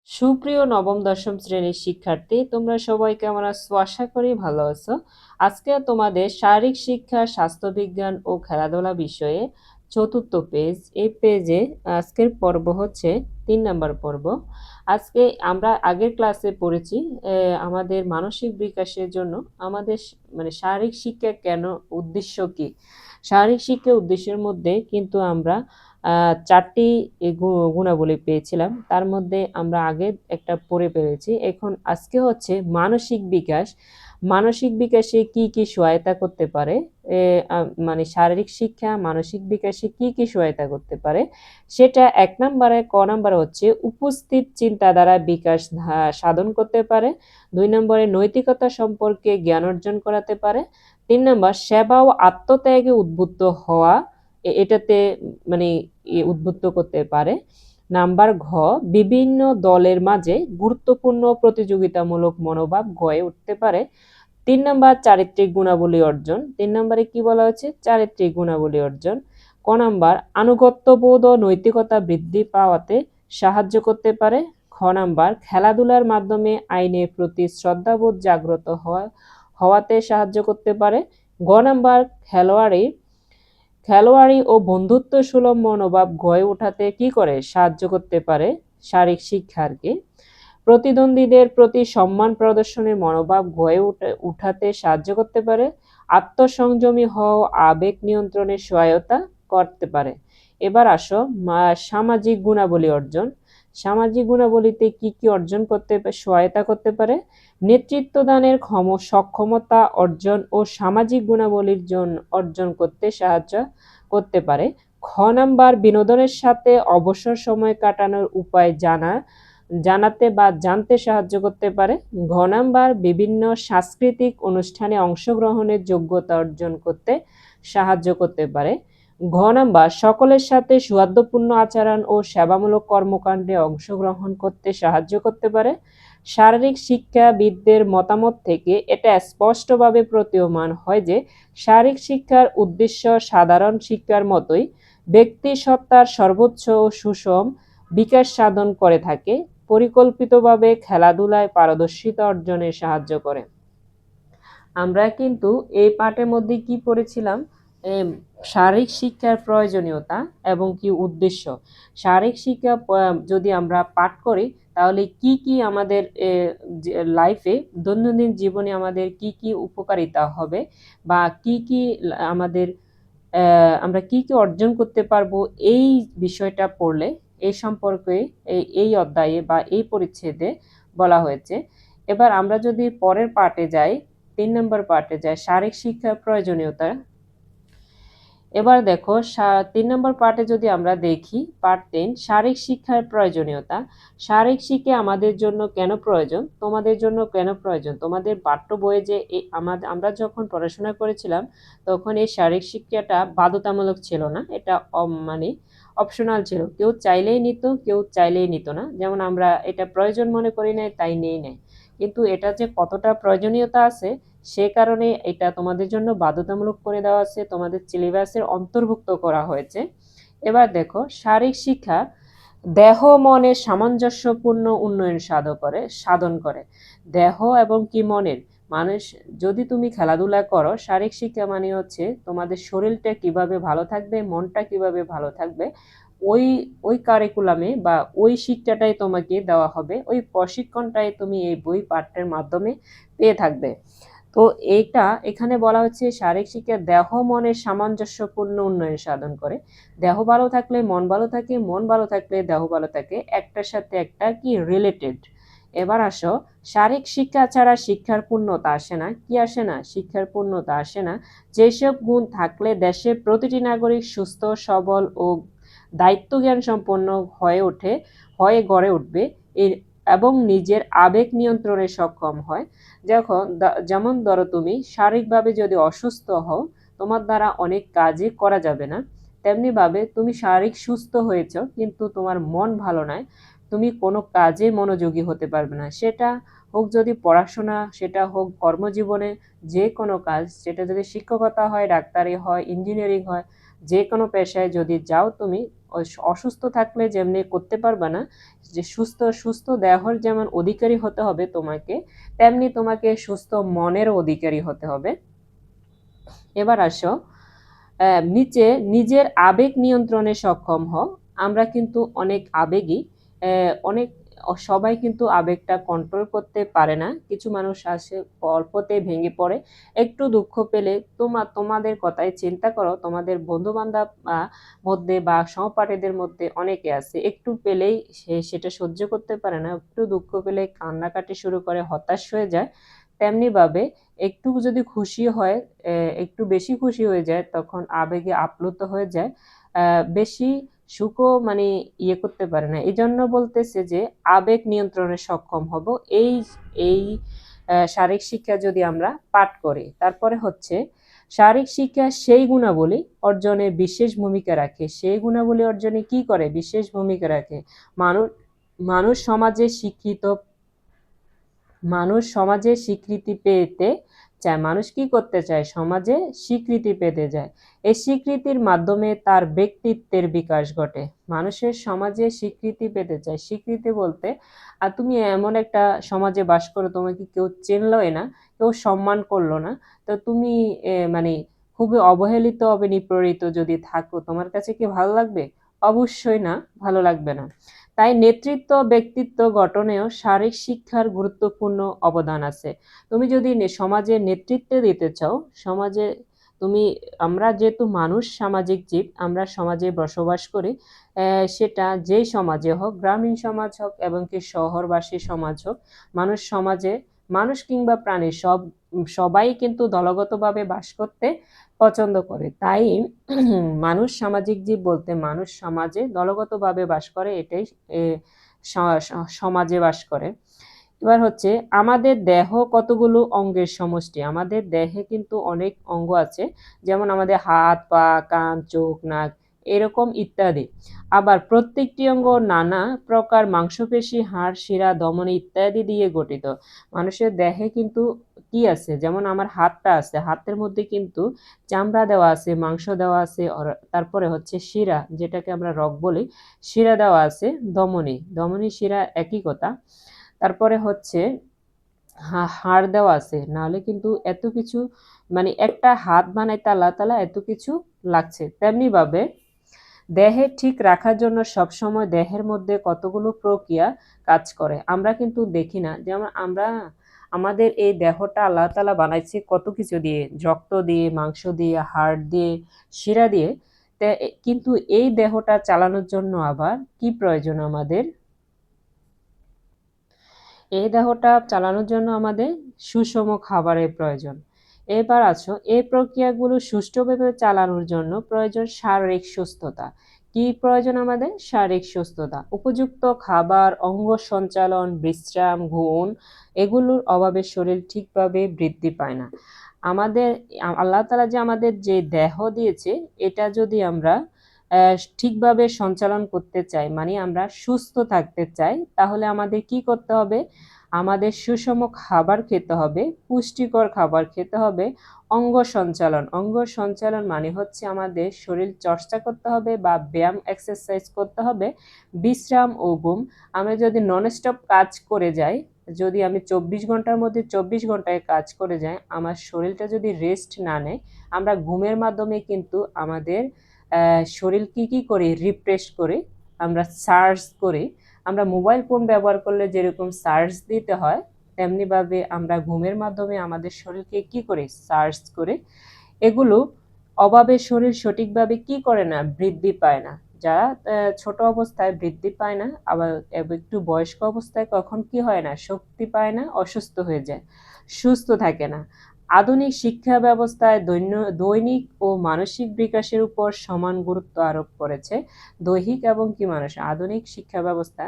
সুপ্রিয় নবম দশম শ্রেণীর শিক্ষার্থী, তোমরা সবাই কেমন আছো? আশা করি ভালো আছো। আজকে তোমাদের শারীরিক শিক্ষা, স্বাস্থ্যবিজ্ঞান ও খেলাধুলা বিষয়ে চতুর্থ পেজ। এই পেজে আজকের পর্ব হচ্ছে 3 নম্বর পর্ব। আজকে আমরা আগের ক্লাসে পড়েছি আমাদের মানসিক বিকাশের জন্য আমাদের শারীরিক শিক্ষা কেন, উদ্দেশ্য কি। শারীরিক শিক্ষা উদ্দেশ্যের মধ্যে কিন্তু আমরা 4টি গুণাবলী পেয়েছিলাম, তার মধ্যে আমরা আগে একটা পড়ে পেরেছি। এখন আজকে হচ্ছে মানসিক বিকাশ। মানসিক বিকাশে কি কি সহায়তা করতে পারে, শারীরিক শিক্ষা মানসিক বিকাশে কি কি সহায়তা করতে পারে সেটা 1 নম্বরে। নম্বরে হচ্ছে উপস্থিত চিন্তাধারা বিকাশ সাধন করতে পারে। 2 নম্বরে নৈতিকতা সম্পর্কে জ্ঞান অর্জন করাতে পারে। 3 নম্বর সেবা ও আত্মত্যাগে উদ্বুদ্ধ হওয়া, এটাতে মানে উদ্বুদ্ধ করতে পারে। নাম্বার ঘ, বিভিন্ন দলের মাঝে গুরুত্বপূর্ণ প্রতিযোগিতামূলক মনোভাব গড়ে উঠতে পারে। 3 নম্বর চারিত্রিক গুণাবলী অর্জন। 3 নম্বরে কি বলা হচ্ছে? চারিত্রিক গুণাবলী অর্জন। নাম্বার আনুগত্যবোধ ও নৈতিকতা বৃদ্ধি পাওয়াতে সাহায্য করতে পারে। নাম্বার খেলাধুলার মাধ্যমে আইনের প্রতি শ্রদ্ধাবোধ জাগ্রত হওয়াতে সাহায্য করতে পারে। নাম্বার খেলোয়াড়ি ও বন্ধুত্ব সুলভ মনোভাব গড়ে ওঠাতে কি করে? সাহায্য করতে পারে শারীরিক শিক্ষাকে। প্রতিদ্বন্দ্বীদের প্রতি সম্মান প্রদর্শনের মনোভাব গড়ে উঠাতে সাহায্য করতে পারে। আত্মসংযমী হওয়া, আবেগ নিয়ন্ত্রণের সহায়তা করতে পারে। এবার আসো সামাজিক গুণাবলী অর্জন। সামাজিক গুণাবলীতে কি কি অর্জন করতে সহায়তা করতে পারে? নেতৃত্ব দানের সক্ষমতা অর্জন ও সামাজিক গুণাবলীর অর্জন করতে সাহায্য করতে পারে। নাম্বার বিনোদনের সাথে অবসর সময় কাটানোর উপায় জানাতে বা জানতে সাহায্য করতে পারে। নাম্বার বিভিন্ন সাংস্কৃতিক অনুষ্ঠানে অংশগ্রহণের যোগ্যতা অর্জন করতে সাহায্য করতে পারে। নাম্বার সকলের সাথে সৌহার্দ্যপূর্ণ আচরণ ও সেবামূলক কর্মকাণ্ডে অংশগ্রহণ করতে সাহায্য করতে পারে। শারীরিক শিক্ষাবিদদের মতামত থেকে এটা স্পষ্টভাবে প্রতীয়মান হয় যে শারীরিক শিক্ষার উদ্দেশ্য সাধারণ শিক্ষার মতোই ব্যক্তি সত্তার সর্বোচ্চ ও সুষম বিকাশ সাধন করে থাকে, পরিকল্পিতভাবে খেলাধুলায় পারদর্শিতা অর্জনে সাহায্য করে। আমরা কিন্তু এই পাঠের মধ্যে কি পড়েছিলাম? শারীরিক শিক্ষার প্রয়োজনীয়তা এবং কি উদ্দেশ্য। শারীরিক শিক্ষা যদি আমরা পাঠ করি তাহলে কি কি আমাদের লাইফে, দৈনন্দিন জীবনে আমাদের কি কি উপকারিতা হবে বা কি কি আমাদের আমরা কি কি অর্জন করতে পারবো, এই বিষয়টা পড়লে এই সম্পর্কে এই অধ্যায়ে বা এই পরিচ্ছেদে বলা হয়েছে। এবার আমরা যদি পরের পার্টে যাই, 3 নম্বর পার্টে যাই, শারীরিক শিক্ষার প্রয়োজনীয়তা। এবার দেখো 3 নম্বর পার্টে যদি আমরা দেখি, পার্ট 3 শারীরিক শিক্ষার প্রয়োজনীয়তা। শারীরিক শিক্ষা আমাদের জন্য কেন প্রয়োজন, তোমাদের জন্য কেন প্রয়োজন? তোমাদের পাঠ্য বইয়ে যে আমরা যখন পড়াশোনা করেছিলাম তখন এই শারীরিক শিক্ষাটা বাধ্যতামূলক ছিল না, এটা অপশনাল ছিল। কেউ চাইলেই নিত, কেউ চাইলেই নিত না। যেমন আমরা এটা প্রয়োজন মনে করি নাই, তাই নেই নাই, কিন্তু এটা যে কতটা প্রয়োজনীয়তা আছে সে কারণে এটা তোমাদের জন্য বাধ্যতামূলক করে দেওয়া আছে, তোমাদের সিলেবাসের অন্তর্ভুক্ত করা হয়েছে। এবার দেখো শারীরিক শিক্ষা দেহ মনের সামঞ্জস্যপূর্ণ উন্নয়ন সাধন করে। দেহ এবং কি মনের, মানুষ যদি তুমি খেলাধুলা করো, শারীরিক শিক্ষা মানে হচ্ছে তোমাদের শরীরটা কিভাবে ভালো থাকবে, মনটা কিভাবে ভালো থাকবে, ওই ওই কারিকুলামে বা ওই শিক্ষাটাই তোমাকে দেওয়া হবে, ওই প্রশিক্ষণটাই তুমি এই বই পাঠ্যের মাধ্যমে পেয়ে থাকবে। তো এইটা এখানে বলা হচ্ছে শারীরিক শিক্ষা দেহ মনের সামঞ্জস্যপূর্ণ উন্নয়ন সাধন করে। দেহ ভালো থাকলে মন ভালো থাকে, মন ভালো থাকলে দেহ ভালো থাকে, একটার সাথে একটা কি রিলেটেড। এবার আসো, শারীরিক শিক্ষা ছাড়া শিক্ষার পূর্ণতা আসে না। কি আসে না? শিক্ষার পূর্ণতা আসে না। যেসব গুণ থাকলে দেশের প্রতিটি নাগরিক সুস্থ, সবল ও দায়িত্বজ্ঞান সম্পন্ন হয়ে গড়ে উঠবে এবং নিজের আবেগ নিয়ন্ত্রণে সক্ষম হয়। যেমন ধরো তুমি শারীরিকভাবে যদি অসুস্থ হও, তোমার দ্বারা অনেক কাজই করা যাবে না। তেমনি ভাবে তুমি শারীরিক সুস্থ হয়েছ কিন্তু তোমার মন ভালো নয়, তুমি কোনো কাজে মনোযোগী হতে পারবে না। সেটা হোক যদি পড়াশোনা, সেটা হোক কর্মজীবনে, যে কোনো কাজ, সেটা যদি শিক্ষকতা হয়, ডাক্তারি হয়, ইঞ্জিনিয়ারিং হয়, যে কোনো পেশায় যদি যাও তুমি, অসুস্থ থাকলে যেমনি করতে পারবে না, যে সুস্থ দেহর যেমন অধিকারী হতে হবে তোমাকে, তেমনি তোমাকে সুস্থ মনের অধিকারী হতে হবে। এবার আসো, নিচে নিজের আবেগ নিয়ন্ত্রণে সক্ষম হও। আমরা কিন্তু অনেক আবেগী, অনেক সবাই কিন্তু আবেগটা কন্ট্রোল করতে পারে না। কিছু মানুষ আসে অল্পতে ভেঙে পড়ে, একটু দুঃখ পেলে তোমাদের কথাই চিন্তা করো, তোমাদের বন্ধু বান্ধব মধ্যে বা সহপাঠীদের মধ্যে অনেকে আছে একটু পেলেই সেটা সহ্য করতে পারে না, একটু দুঃখ পেলে কান্নাকাটি শুরু করে, হতাশ হয়ে যায়। তেমনি ভাবে একটু যদি খুশি হয়, একটু বেশি খুশি হয়ে যায়, তখন আবেগে আপ্লুত হয়ে যায়, বেশি সুখও মানে করতে পারে না। এই জন্য বলতেছে যে আবেগ নিয়ন্ত্রণে সক্ষম হব এই এই শারীরিক শিক্ষা যদি আমরা পাঠ করি। তারপরে হচ্ছে শারীরিক শিক্ষা সেই গুণাবলী অর্জনে বিশেষ ভূমিকা রাখে। সেই গুণাবলী অর্জনে কি করে? বিশেষ ভূমিকা রাখে। মানুষ মানুষ সমাজে শিক্ষিত মানুষ সমাজে স্বীকৃতি পেতে চায়। মানুষ কি করতে চায়? সমাজে স্বীকৃতি পেতে যায়। এই স্বীকৃতির মাধ্যমে তার ব্যক্তিত্বের বিকাশ ঘটে। মানুষের সমাজে স্বীকৃতি পেতে চায়। স্বীকৃতি বলতে, আর তুমি এমন একটা সমাজে বাস করো, তোমাকে কেউ চিনলই না, কেউ সম্মান করলো না, তো তুমি মানে খুবই অবহেলিত হবে, নিপীড়িত যদি থাকো, তোমার কাছে কি ভালো লাগবে? অবশ্যই না, ভালো লাগবে না। তাই নেতৃত্ব ব্যক্তিত্ব গঠনেও শারীরিক শিক্ষার গুরুত্বপূর্ণ অবদান আছে। তুমি যদি সমাজে নেতৃত্ব দিতে চাও, সমাজে তুমি আমরা যেহেতু মানুষ সামাজিক জীব, আমরা সমাজে বসবাস করি, সেটা যেই সমাজে হোক, গ্রামীণ সমাজ হোক এবং কি শহরবাসী সমাজ হোক, মানুষ কিংবা প্রাণী সবাই কিন্তু দলগতভাবে বাস করতে পছন্দ করে। তাই মানুষ সামাজিক জীব বলতে মানুষ সমাজে দলগতভাবে বাস করে, এটাই সমাজে বাস করে। এবার হচ্ছে আমাদের দেহ কতগুলো অঙ্গের সমষ্টি। আমাদের দেহে কিন্তু অনেক অঙ্গ আছে, যেমন আমাদের হাত, পা, কান, চোখ, নাক, এরকম ইত্যাদি। আবার প্রত্যেকটি অঙ্গ নানা প্রকার মাংসপেশি, হাড়, শিরা, ধমনী ইত্যাদি দিয়ে গঠিত। মানুষের দেহে কিন্তু কি আছে? যেমন আমার হাতটা আছে, হাতের মধ্যে কিন্তু চামড়া দেওয়া আছে, মাংস দেওয়া আছে, তারপরে হচ্ছে শিরা, যেটাকে আমরা রগ বলি, শিরা দেওয়া আছে, ধমনী শিরা একই কথা। তারপরে হচ্ছে হাড় দেওয়া আছে, নাহলে কিন্তু এত কিছু মানে একটা হাত বানাইতে আল্লাহ তাআলা এত কিছু লাগছে। তেমনি ভাবে দেহে ঠিক রাখার জন্য সবসময় দেহের মধ্যে কতগুলো প্রক্রিয়া কাজ করে, আমরা কিন্তু দেখি না। যেমন আমাদের এই দেহটা আল্লাহ তাআলা বানাইছে কত কিছু দিয়ে, রক্ত দিয়ে, মাংস দিয়ে, হাড় দিয়ে, শিরা দিয়ে। কিন্তু এই দেহটা চালানোর জন্য আবার কি প্রয়োজন আমাদের? এই দেহটা চালানোর জন্য আমাদের সুষম খাবারের প্রয়োজন। এবার আছো, এই প্রক্রিয়াগুলো সুষ্ঠুভাবে চালানোর জন্য প্রয়োজন শারীরিক সুস্থতা। কি প্রয়োজন আমাদের? শারীরিক সুস্থতা। উপযুক্ত খাবার, অঙ্গ সঞ্চালন, বিশ্রাম, ঘুম, এগুলোর অভাবে শরীর ঠিকভাবে বৃদ্ধি পায় না। আমাদের আল্লাহ তাআলা যে আমাদের যে দেহ দিয়েছে, এটা যদি আমরা ঠিকভাবে সঞ্চালন করতে চাই, মানে আমরা সুস্থ থাকতে চাই, তাহলে আমাদের কি করতে হবে? আমাদের সুষম খাবার খেতে হবে, পুষ্টিকর খাবার খেতে হবে, অঙ্গ সঞ্চালন মানে হচ্ছে আমাদের শরীর চর্চা করতে হবে বা ব্যায়াম এক্সারসাইজ করতে হবে, বিশ্রাম ও ঘুম। আমরা যদি ননস্টপ কাজ করে যাই, যদি আমি 24 ঘন্টার মধ্যে 24 ঘন্টায় কাজ করে যাই, আমার শরীরটা যদি রেস্ট না নেয়, আমরা ঘুমের মাধ্যমে কিন্তু আমাদের শরীর কি করি? রিফ্রেশ করি, আমরা চার্জ করি। আমরা মোবাইল ফোন ব্যবহার করলে যেরকম চার্জ দিতে হয়, তেমনিভাবে আমরা ঘুমের মাধ্যমে আমাদের শরীরকে কি করি? চার্জ করে। এগুলো অভাবে শরীর সঠিকভাবে কি করে না? বৃদ্ধি পায় না। যারা ছোট অবস্থায় বৃদ্ধি পায় না, আবার একটু বয়স্ক অবস্থায় কখন কি হয় না? শক্তি পায় না, অসুস্থ হয়ে যায়, সুস্থ থাকে না। আধুনিক শিক্ষা ব্যবস্থায় দৈনিক ও মানসিক বিকাশের উপর সমান গুরুত্ব আরোপ করেছে। দৈহিক এবং কি মানসিক। আধুনিক শিক্ষা ব্যবস্থা,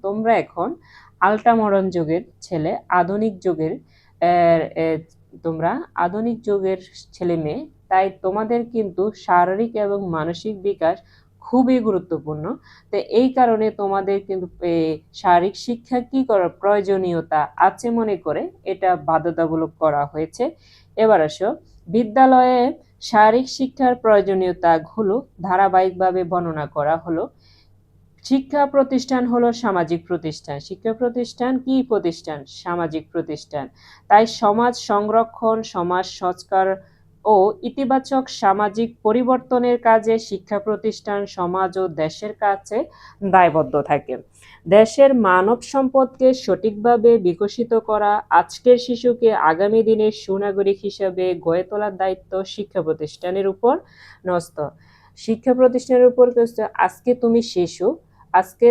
তোমরা এখন আল্ট্রা মডার্ন যুগের ছেলে, আধুনিক যুগের তোমরা আধুনিক যুগের ছেলে মেয়ে, তাই তোমাদের কিন্তু শারীরিক এবং মানসিক বিকাশ খুবই গুরুত্বপূর্ণ। তো এই কারণে তোমাদের কিন্তু শারীরিক শিক্ষা কি করার প্রয়োজনীয়তা আছে মনে করে এটা বাধ্যতামূলক করা হয়েছে। এবার আসো, বিদ্যালয়ে শারীরিক শিক্ষার প্রয়োজনীয়তাগুলো ধারাবাহিকভাবে বর্ণনা করা হলো। শিক্ষা প্রতিষ্ঠান হলো সামাজিক প্রতিষ্ঠান। শিক্ষা প্রতিষ্ঠান কি প্রতিষ্ঠান? সামাজিক প্রতিষ্ঠান। তাই সমাজ সংরক্ষণ, সমাজ সংস্কার ও ইতিবাচক সামাজিক পরিবর্তনের কাজে শিক্ষা প্রতিষ্ঠান সমাজ ও দেশের কাছে দায়বদ্ধ থাকে। দেশের মানব সম্পদকে সঠিকভাবে বিকশিত করা, আজকের শিশুকে আগামী দিনের সুনাগরিক হিসেবে গড়ে তোলার দায়িত্ব শিক্ষা প্রতিষ্ঠানের উপর ন্যস্ত। শিক্ষা প্রতিষ্ঠানের উপর আজকে তুমি শিশু, আজকে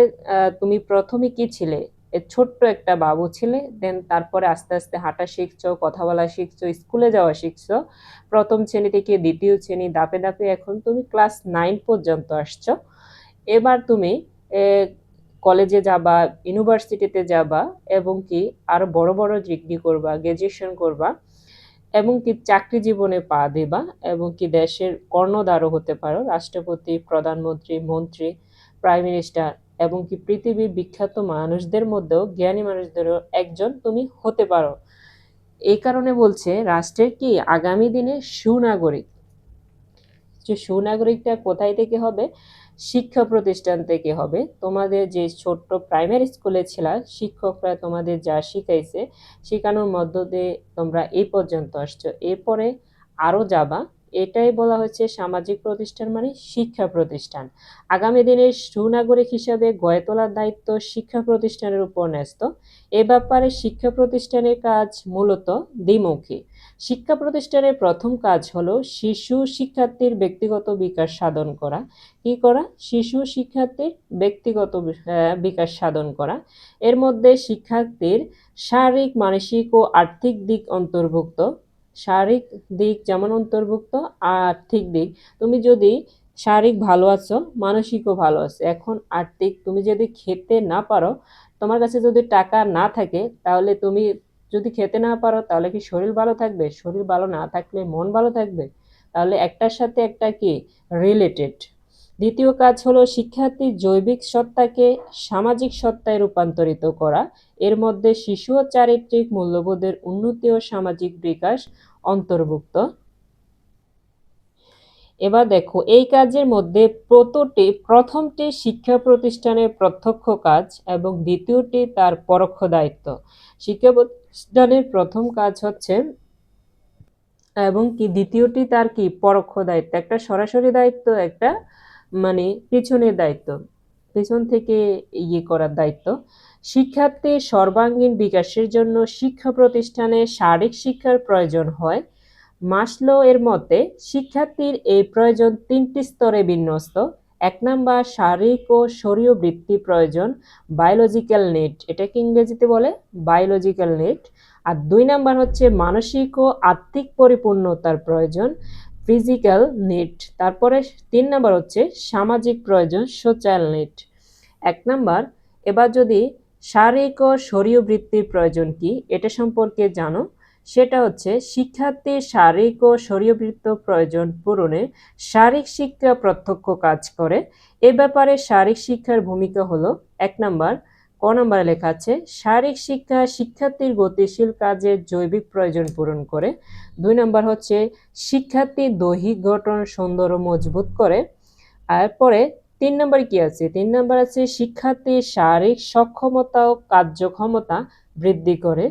তুমি প্রথমে কি ছিলে? ছোট্ট একটা বাবু ছিলে, দেন তারপরে আস্তে আস্তে হাঁটা শিখছো, কথা বলা শিখছো, স্কুলে যাওয়া শিখছো, প্রথম শ্রেণী থেকে দ্বিতীয় শ্রেণী, ধাপে ধাপে এখন তুমি ক্লাস 9 পর্যন্ত আসছো। এবার তুমি কলেজে যাবা, ইউনিভার্সিটিতে যাবা, এবং কি আরো বড় বড় ডিগ্রি করবা, গ্রাজুয়েশন করবা, এবং কি চাকরি জীবনে পা দিবা, এবং কি দেশের কর্ণধারও হতে পারো, রাষ্ট্রপতি, প্রধানমন্ত্রী, মন্ত্রী, প্রাইম মিনিস্টার, এবং কি পৃথিবীর বিখ্যাত মানুষদের মধ্যেও, জ্ঞানী মানুষদেরও একজন তুমি হতে পারো। এই কারণে বলছে রাষ্ট্রের কি আগামী দিনে সুনাগরিক। যে সুনাগরিকটা কোথায় থেকে হবে? শিক্ষা প্রতিষ্ঠান থেকে হবে। তোমাদের যে ছোট্ট প্রাইমারি স্কুলে ছিলা, শিক্ষকরা তোমাদের যা শিখাইছে, শেখানোর মধ্য দিয়ে তোমরা এই পর্যন্ত আসছো, এরপরে আরো যাবা। এটাই বলা হচ্ছে সামাজিক প্রতিষ্ঠান মানে শিক্ষা প্রতিষ্ঠান। আগামী দিনের সুনাগরিক হিসাবে গড়ে তোলার দায়িত্ব শিক্ষা প্রতিষ্ঠানের উপর ন্যস্ত। এ ব্যাপারে শিক্ষা প্রতিষ্ঠানের কাজ মূলত দ্বিমুখী। শিক্ষা প্রতিষ্ঠানের প্রথম কাজ হলো শিশু শিক্ষার্থীর ব্যক্তিগত বিকাশ সাধন করা। কি করা? শিশু শিক্ষার্থীর ব্যক্তিগত বিকাশ সাধন করা। এর মধ্যে শিক্ষার্থীর শারীরিক, মানসিক ও আর্থিক দিক অন্তর্ভুক্ত। শারীরিক দিক যেমন অন্তর্ভুক্ত, আর্থিক দিক, তুমি যদি শারীরিক ভালো আছো, মানসিকও ভালো আছে। এখন আর্থিক, তুমি যদি খেতে না পারো, তোমার কাছে যদি টাকা না থাকে, তাহলে তুমি যদি খেতে না পারো, তাহলে কি শরীর ভালো থাকবে? শরীর ভালো না থাকলে মন ভালো থাকবে? তাহলে একটার সাথে একটা কি রিলেটেড। দ্বিতীয় কাজ হলো শিক্ষার্থীর জৈবিক সত্তাকে সামাজিক সত্তায় রূপান্তরিত করা। এর মধ্যে শিশু ও চারিত্রিক মূল্যবোধের উন্নতি ও সামাজিক বিকাশ অন্তর্ভুক্ত। এবার দেখো, এই কাজের মধ্যে প্রথমটি শিক্ষা প্রতিষ্ঠানের প্রত্যক্ষ কাজ এবং দ্বিতীয়টি তার পরোক্ষ দায়িত্ব। শিক্ষা প্রতিষ্ঠানের প্রথম কাজ হচ্ছে, এবং কি দ্বিতীয়টি তার কি পরোক্ষ দায়িত্ব। একটা সরাসরি দায়িত্ব, একটা মানে পিছনের দায়িত্ব, পিছন থেকে করার দায়িত্ব। শিক্ষার্থীর সর্বাঙ্গীন বিকাশের জন্য শিক্ষা প্রতিষ্ঠানে শারীরিক শিক্ষার প্রয়োজন হয়। মাসলো এর মতে শিক্ষার্থীর এই প্রয়োজন 3টি স্তরে বিন্যস্ত। 1 নাম্বার শারীরিক ও শরীরবৃত্তি প্রয়োজন, বায়োলজিক্যাল নিড, এটাকে ইংরেজিতে বলে বায়োলজিক্যাল নিড। আর 2 নাম্বার হচ্ছে মানসিক ও আত্মিক পরিপূর্ণতার প্রয়োজন, ফিজিক্যাল নিড। তারপরে 3 নাম্বার হচ্ছে সামাজিক প্রয়োজন, সোশ্যাল নিড। 1 নাম্বার, এবার যদি শারীরিক ও শরীরবৃত্তির প্রয়োজন কি এটা সম্পর্কে জানো, সেটা হচ্ছে শিক্ষার্থীর শারীরিক ও শরীরবৃত্ত প্রয়োজন পূরণে শারীরিক শিক্ষা প্রত্যক্ষ কাজ করে। এ ব্যাপারে শারীরিক শিক্ষার ভূমিকা হলো 1 নাম্বার, ক নাম্বারে লেখা আছে শারীরিক শিক্ষা শিক্ষার্থীর গতিশীল কাজের জৈবিক প্রয়োজন পূরণ করে। 2 নাম্বার হচ্ছে শিক্ষার্থীর দৈহিক গঠন সুন্দর ও মজবুত করে। এরপরে 3 নাম্বার কি আছে? 3 নাম্বার আছে শিক্ষার্থীর শারীরিক সক্ষমতা ও কার্যক্ষমতা বৃদ্ধি করে,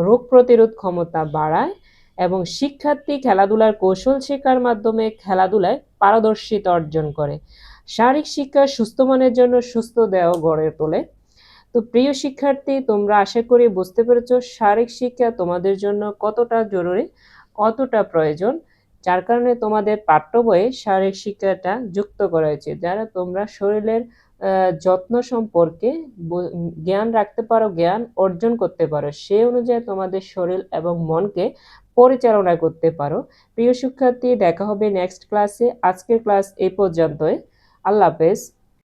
রোগ প্রতিরোধ ক্ষমতা বাড়ায়, এবং শিক্ষার্থী খেলাধুলার কৌশল শেখার মাধ্যমে খেলাধুলায় পারদর্শিতা অর্জন করে। শারীরিক শিক্ষা সুস্থ মনের জন্য সুস্থ দেহ গড়ে তোলে। তো প্রিয় শিক্ষার্থী, তোমরা আশা করি বুঝতে পেরেছো শারীরিক শিক্ষা তোমাদের জন্য কতটা জরুরি, কতটা প্রয়োজন, যার কারণে তোমাদের পাঠ্য বইয়ে শারীরিক শিক্ষাটা যুক্ত করা হয়েছে। যারা তোমরা শরীরের যত্ন সম্পর্কে জ্ঞান রাখতে পারো, জ্ঞান অর্জন করতে পারো, সে অনুযায়ী তোমাদের শরীর এবং মনকে পরিচালনা করতে পারো। প্রিয় শিক্ষার্থী, দেখা হবে নেক্সট ক্লাসে। আজকের ক্লাস এই পর্যন্তই। আল্লাহ হাফেজ।